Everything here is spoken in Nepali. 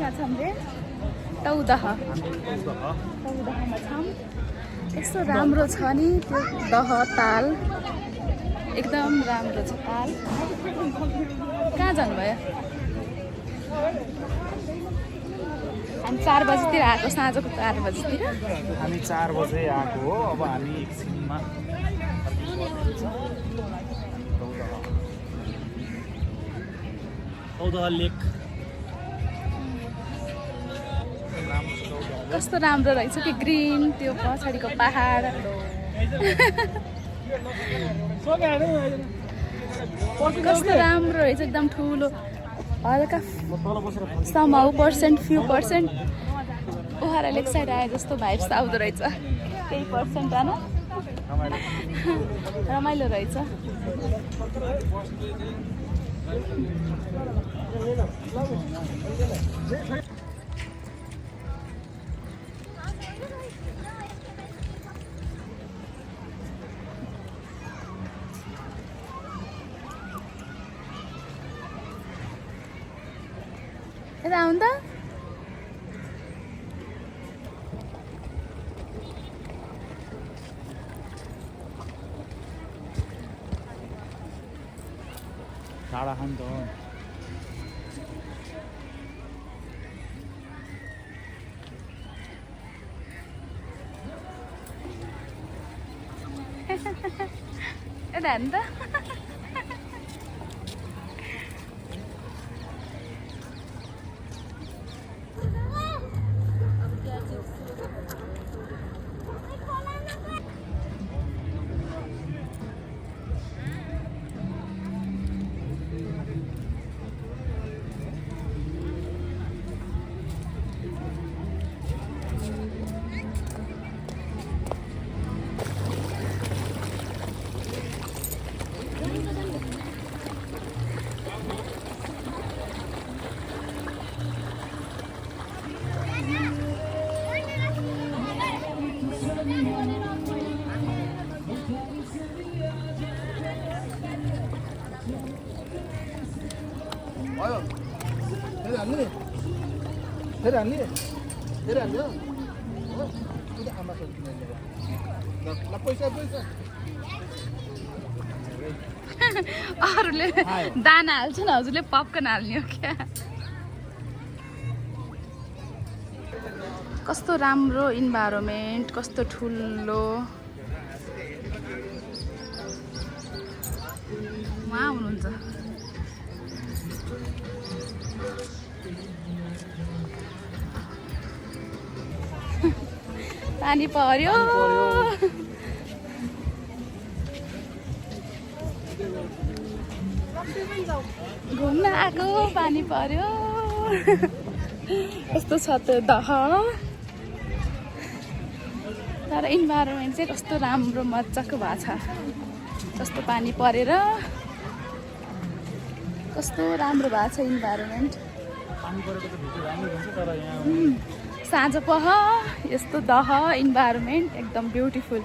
कहाँ छौँ रे? तौदह। तौदहमा छौँ। यस्तो राम्रो छ नि त्यो दह ताल, एकदम राम्रो छ ताल। कहाँ जानुभयो? हामी 4 बजीतिर आएको, साँझको 4 बजीतिर। हामी 4 बजे आएको हो। अब हामी एकछिनमा तौदह लेक। कस्तो राम्रो रहेछ कि ग्रिन, त्यो पछाडिको पहाड। कस्तो राम्रो रहेछ, एकदम ठुलो, हल्का समाउ पर्सेन्ट फ्यु पर्सेन्ट उहाँलाई लेक साइड आए जस्तो भाइब्स आउँदो रहेछ। केही पर्सेन्ट जानु रमाइलो रहेछ। यता आउनु त। टाढा खानु त यता हेर्नु त। अरूले दाना हाल्छ न, हजुरले पपकर्न हाल्ने हो क्या? कस्तो राम्रो इन्भाइरोमेन्ट, कस्तो ठुलो। उहाँ हुनुहुन्छ। पानी पर्यो। घुम्न आएको, पानी पर्यो। कस्तो छ त्यो दह, तर इन्भाइरोमेन्ट चाहिँ कस्तो राम्रो मजाको भएको छ। कस्तो पानी परेर कस्तो राम्रो भएको छ इन्भाइरोमेन्ट। साँझ पख यस्तो दह इन्भाइरोमेन्ट एकदम ब्युटिफुल।